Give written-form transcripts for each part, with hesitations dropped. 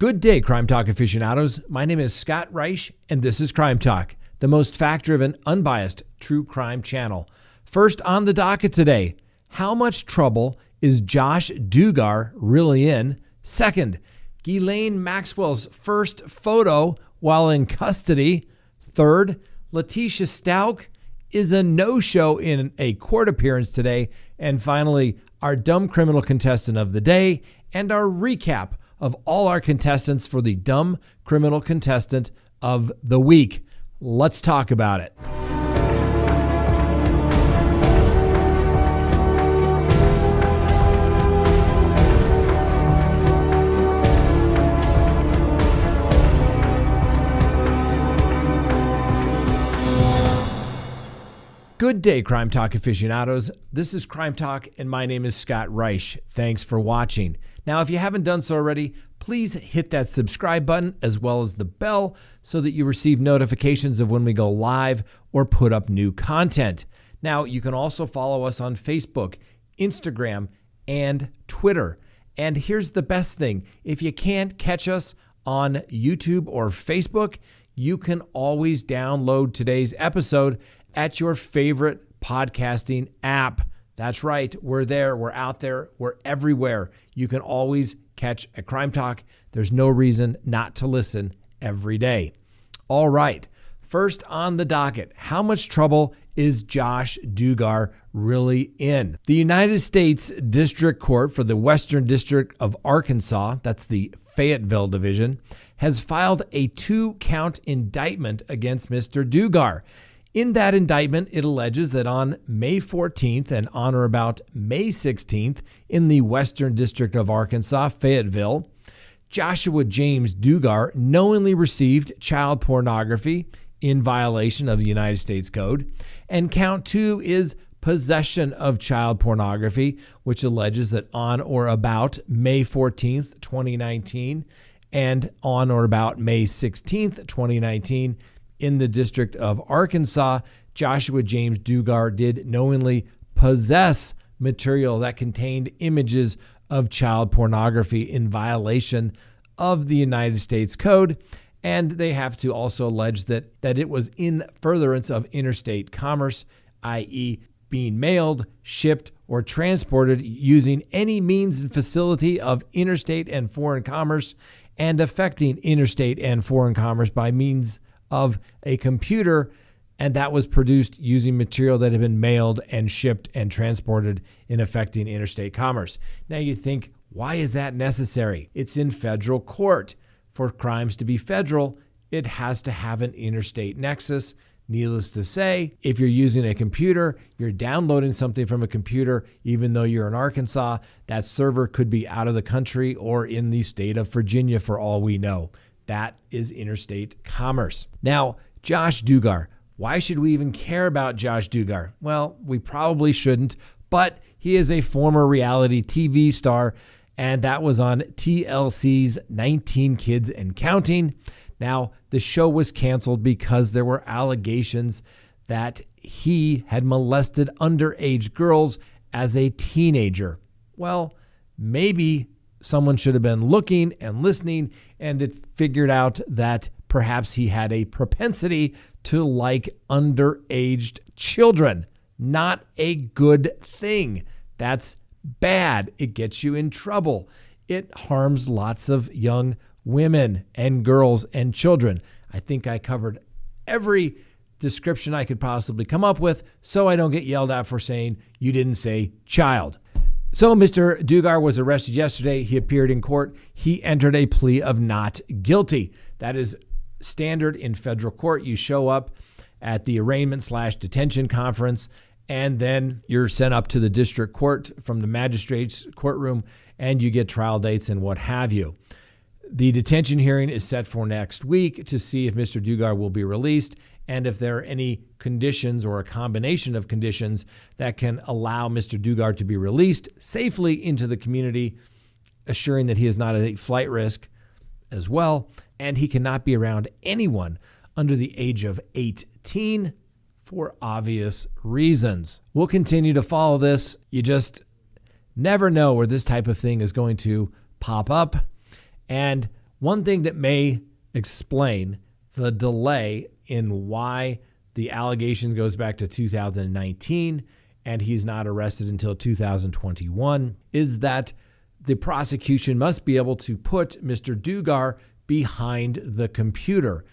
Good day, Crime Talk aficionados. My name is Scott Reisch, and this is Crime Talk, the most fact-driven, unbiased true crime channel. First on the docket today, how much trouble is Josh Duggar really in? Second, Gillian Maxwell's first photo while in custody. Third, Leticia Stout is a no-show in a court appearance today. And finally, our dumb criminal contestant of the day and our recap of all our contestants for the dumb criminal contestant of the week. Let's talk about it. Good day, Crime Talk aficionados. This is Crime Talk, and my name is Scott Reisch. Thanks for watching. Now, if you haven't done so already, please hit that subscribe button as well as the bell so that you receive notifications of when we go live or put up new content. Now, you can also follow us on Facebook, Instagram, and Twitter. And here's the best thing. If you can't catch us on YouTube or Facebook, you can always download today's episode at your favorite podcasting app. That's right. We're there. We're out there. We're everywhere. You can always catch a Crime Talk. There's no reason not to listen every day. All right. First on the docket, how much trouble is Josh Duggar really in? The United States District Court for the Western District of Arkansas, that's the Fayetteville Division, has filed a 2-count indictment against Mr. Duggar. In that indictment, it alleges that on May 14th and on or about May 16th in the Western District of Arkansas, Fayetteville, Joshua James Duggar knowingly received child pornography in violation of the United States Code. And count 2 is possession of child pornography, which alleges that on or about May 14th, 2019, and on or about May 16th, 2019, in the District of Arkansas, Joshua James Duggar did knowingly possess material that contained images of child pornography in violation of the United States Code. And they have to also allege that it was in furtherance of interstate commerce, i.e. being mailed, shipped, or transported using any means and facility of interstate and foreign commerce and affecting interstate and foreign commerce by means of a computer, and that was produced using material that had been mailed and shipped and transported in affecting interstate commerce. Now you think, why is that necessary? It's in federal court. For crimes to be federal, it has to have an interstate nexus. Needless to say, if you're using a computer, you're downloading something from a computer, even though you're in Arkansas, that server could be out of the country or in the state of Virginia for all we know. That is interstate commerce. Now, Josh Duggar. Why should we even care about Josh Duggar? Well, we probably shouldn't, but he is a former reality TV star, and that was on TLC's 19 Kids and Counting. Now, the show was canceled because there were allegations that he had molested underage girls as a teenager. Well, maybe someone should have been looking and listening, and it figured out that perhaps he had a propensity to like underaged children. Not a good thing. That's bad. It gets you in trouble. It harms lots of young women and girls and children. I think I covered every description I could possibly come up with, so I don't get yelled at for saying you didn't say child. So Mr. Duggar was arrested yesterday. He appeared in court. He entered a plea of not guilty. That is standard in federal court. You show up at the arraignment/detention conference, and then you're sent up to the district court from the magistrate's courtroom, and you get trial dates and what have you. The detention hearing is set for next week to see if Mr. Duggar will be released and if there are any conditions or a combination of conditions that can allow Mr. Duggar to be released safely into the community, assuring that he is not a flight risk as well, and he cannot be around anyone under the age of 18 for obvious reasons. We'll continue to follow this. You just never know where this type of thing is going to pop up. And One thing that may explain the delay in why the allegation goes back to 2019 and he's not arrested until 2021 is that the prosecution must be able to put Mr. Duggar behind the computer,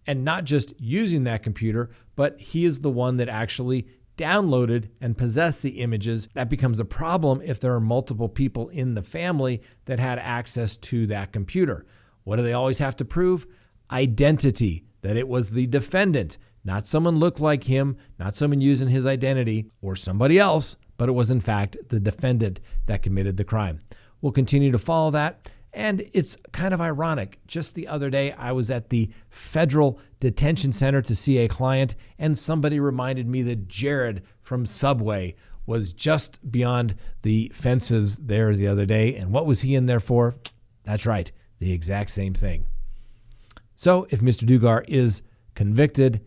and not just using that computer, but he is the one that actually downloaded and possessed the images. That becomes a problem if there are multiple people in the family that had access to that computer. What do they always have to prove? Identity, that it was the defendant, not someone looked like him, not someone using his identity or somebody else, but it was in fact the defendant that committed the crime. We'll continue to follow that. And it's kind of ironic. Just the other day, I was at the federal detention center to see a client, and somebody reminded me that Jared from Subway was just beyond the fences there the other day. And what was he in there for? That's right, the exact same thing. So if Mr. Duggar is convicted,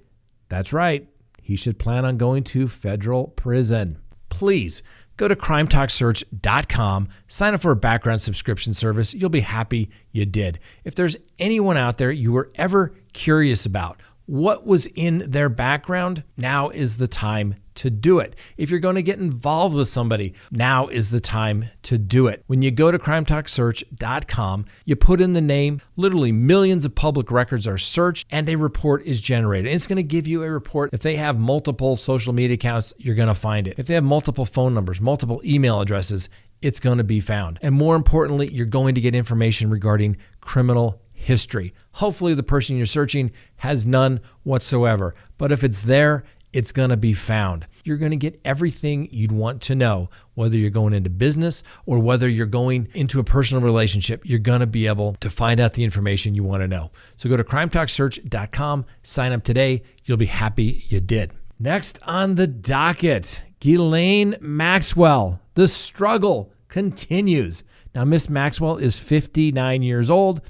that's right, he should plan on going to federal prison. Please go to CrimeTalkSearch.com, sign up for a background subscription service. You'll be happy you did. If there's anyone out there you were ever curious about what was in their background, now is the time to do it. If you're going to get involved with somebody, now is the time to do it. When you go to CrimeTalkSearch.com, you put in the name, literally millions of public records are searched, and a report is generated. And it's going to give you a report. If they have multiple social media accounts, you're going to find it. If they have multiple phone numbers, multiple email addresses, it's going to be found. And more importantly, you're going to get information regarding criminal history. Hopefully the person you're searching has none whatsoever. But if it's there, it's going to be found. You're going to get everything you'd want to know, whether you're going into business or whether you're going into a personal relationship. You're going to be able to find out the information you want to know. So go to CrimeTalkSearch.com, sign up today. You'll be happy you did. Next on the docket, Gillian Maxwell. The struggle continues. Now, Miss Maxwell is 59 years old,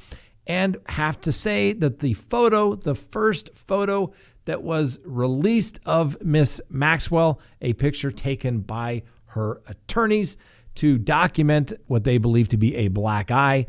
and have to say that the first photo that was released of Miss Maxwell, a picture taken by her attorneys to document what they believe to be a black eye,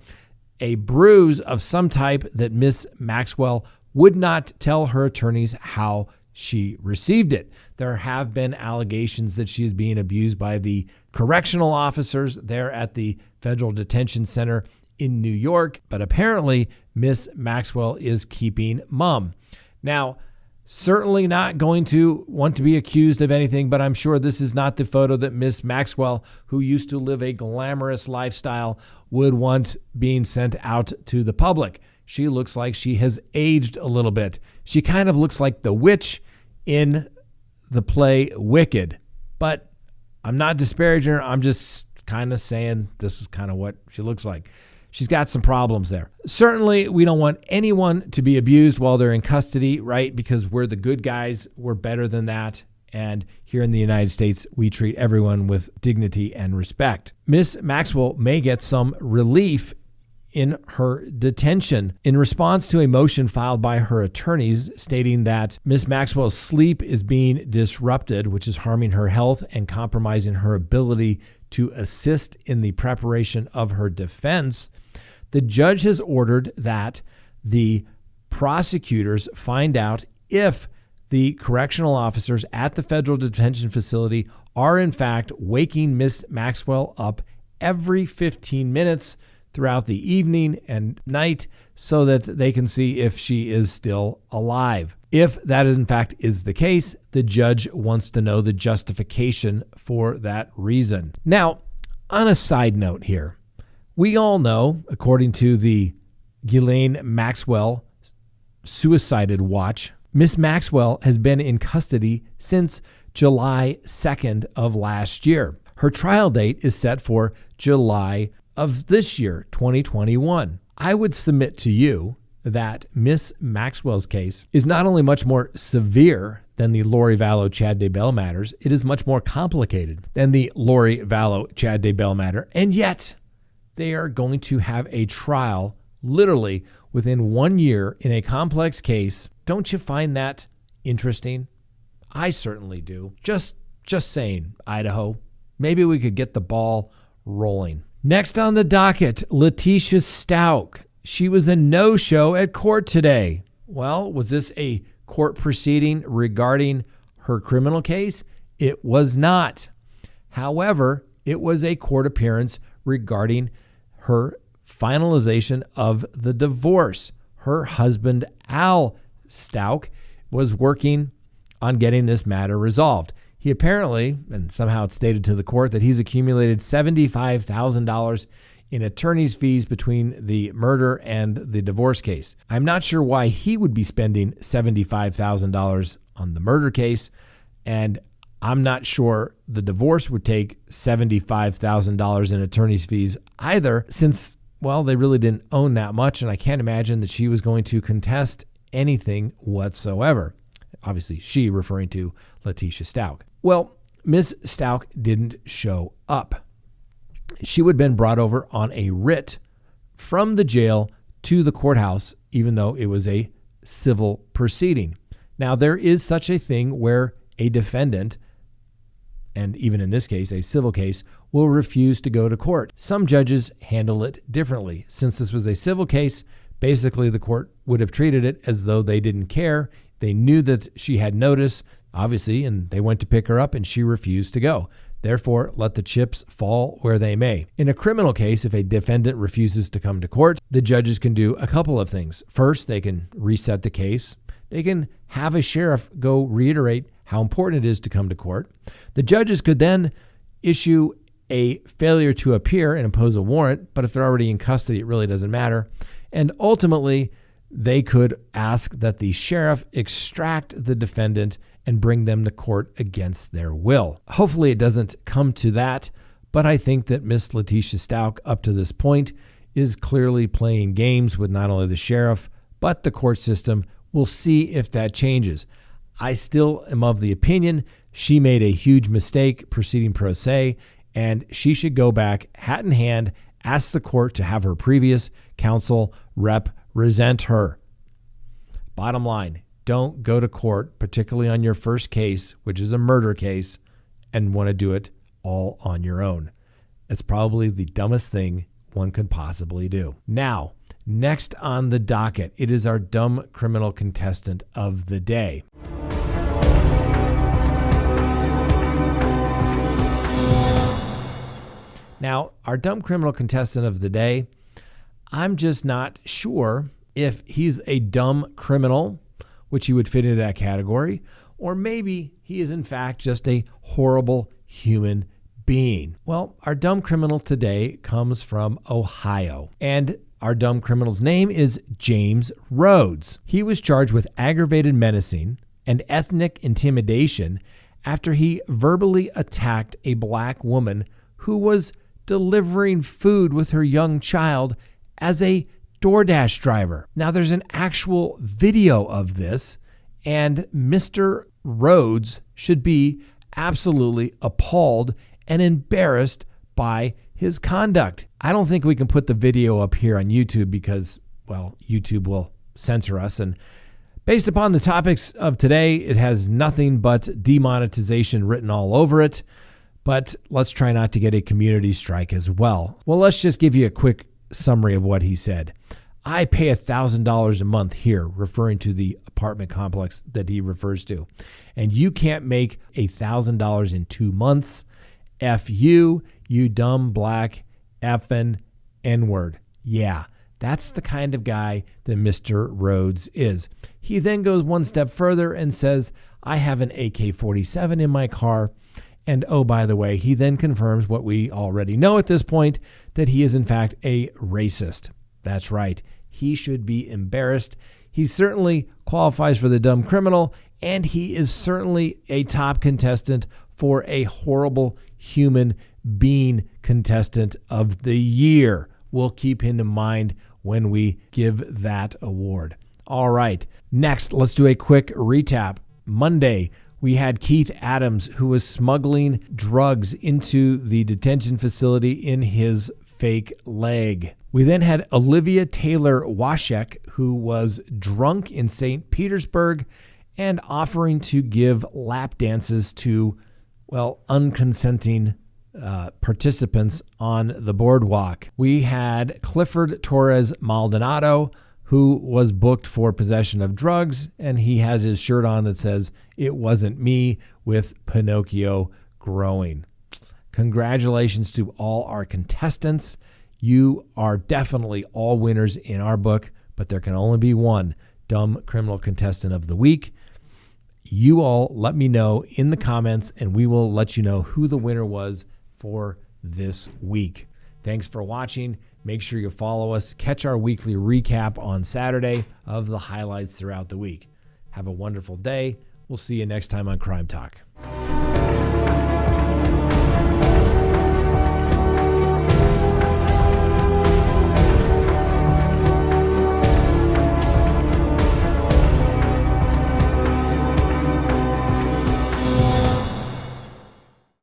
a bruise of some type that Miss Maxwell would not tell her attorneys how she received it. There have been allegations that she is being abused by the correctional officers there at the Federal Detention Center in New York, but apparently Miss Maxwell is keeping mum. Now, certainly not going to want to be accused of anything, but I'm sure this is not the photo that Miss Maxwell, who used to live a glamorous lifestyle, would want being sent out to the public. She looks like she has aged a little bit. She kind of looks like the witch in the play Wicked, but I'm not disparaging her. I'm just kind of saying this is kind of what she looks like. She's got some problems there. Certainly, we don't want anyone to be abused while they're in custody, right? Because we're the good guys. We're better than that. And here in the United States, we treat everyone with dignity and respect. Miss Maxwell may get some relief in her detention in response to a motion filed by her attorneys stating that Miss Maxwell's sleep is being disrupted, which is harming her health and compromising her ability to assist in the preparation of her defense. The judge has ordered that the prosecutors find out if the correctional officers at the federal detention facility are in fact waking Miss Maxwell up every 15 minutes throughout the evening and night so that they can see if she is still alive. If that in fact is the case, the judge wants to know the justification for that reason. Now, on a side note here, we all know, according to the Gillian Maxwell Suicided Watch, Miss Maxwell has been in custody since July 2nd of last year. Her trial date is set for July of this year, 2021. I would submit to you that Miss Maxwell's case is not only much more severe than the Lori Vallow Chad Daybell matters, it is much more complicated than the Lori Vallow Chad Daybell matter, and yet they are going to have a trial literally within 1 year in a complex case. Don't you find that interesting? I certainly do. Just saying, Idaho. Maybe we could get the ball rolling. Next on the docket, Leticia Stout. she was a no-show at court today. Well, was this a court proceeding regarding her criminal case? It was not. However, it was a court appearance regarding her finalization of the divorce. Her husband, Al Stout, was working on getting this matter resolved. He apparently, and somehow it's stated to the court, that he's accumulated $75,000 in attorney's fees between the murder and the divorce case. I'm not sure why he would be spending $75,000 on the murder case, and I'm not sure the divorce would take $75,000 in attorney's fees either, since, well, they really didn't own that much, and I can't imagine that she was going to contest anything whatsoever. Obviously, she referring to Leticia Stout. Well, Ms. Stout didn't show up. She would have been brought over on a writ from the jail to the courthouse, even though it was a civil proceeding. Now, there is such a thing where a defendant, and even in this case, a civil case, will refuse to go to court. Some judges handle it differently. Since this was a civil case, basically the court would have treated it as though they didn't care. They knew that she had notice, obviously, and they went to pick her up and she refused to go. Therefore, let the chips fall where they may. In a criminal case, if a defendant refuses to come to court, the judges can do a couple of things. First, they can reset the case. They can have a sheriff go reiterate how important it is to come to court. The judges could then issue a failure to appear and impose a warrant, but if they're already in custody, it really doesn't matter. And ultimately, they could ask that the sheriff extract the defendant and bring them to court against their will. Hopefully it doesn't come to that, but I think that Miss Leticia Stout, up to this point, is clearly playing games with not only the sheriff, but the court system. We'll see if that changes. I still am of the opinion she made a huge mistake proceeding pro se, and she should go back, hat in hand, ask the court to have her previous counsel represent her. Bottom line, don't go to court, particularly on your first case, which is a murder case, and want to do it all on your own. It's probably the dumbest thing one could possibly do. Now, next on the docket, it is our dumb criminal contestant of the day. Now, our dumb criminal contestant of the day, I'm just not sure if he's a dumb criminal, which he would fit into that category, or maybe he is in fact just a horrible human being. Well, our dumb criminal today comes from Ohio, and our dumb criminal's name is James Rhodes. He was charged with aggravated menacing and ethnic intimidation after he verbally attacked a black woman who was delivering food with her young child as a DoorDash driver. Now, there's an actual video of this, and Mr. Rhodes should be absolutely appalled and embarrassed by his conduct. I don't think we can put the video up here on YouTube because, well, YouTube will censor us. And based upon the topics of today, it has nothing but demonetization written all over it. But let's try not to get a community strike as well. Well, let's just give you a quick summary of what he said. I pay $1,000 a month here, referring to the apartment complex that he refers to. And you can't make $1,000 in 2 months. F you, you dumb black effing N-word. Yeah, that's the kind of guy that Mr. Rhodes is. He then goes one step further and says, I have an AK-47 in my car. And oh, by the way, he then confirms what we already know at this point, that he is in fact a racist. That's right. He should be embarrassed. He certainly qualifies for the dumb criminal, and he is certainly a top contestant for a horrible human being contestant of the year. We'll keep him in mind when we give that award. All right. Next, let's do a quick recap. Monday, we had Keith Adams, who was smuggling drugs into the detention facility in his fake leg. We then had Olivia Taylor Washek, who was drunk in St. Petersburg and offering to give lap dances to, well, unconsenting participants on the boardwalk. We had Clifford Torres Maldonado, who was booked for possession of drugs, and he has his shirt on that says, "It wasn't me," with Pinocchio growing. Congratulations to all our contestants. You are definitely all winners in our book, but there can only be one Dumb Criminal Contestant of the Week. You all let me know in the comments, and we will let you know who the winner was for this week. Thanks for watching. Make sure you follow us. Catch our weekly recap on Saturday of the highlights throughout the week. Have a wonderful day. We'll see you next time on Crime Talk.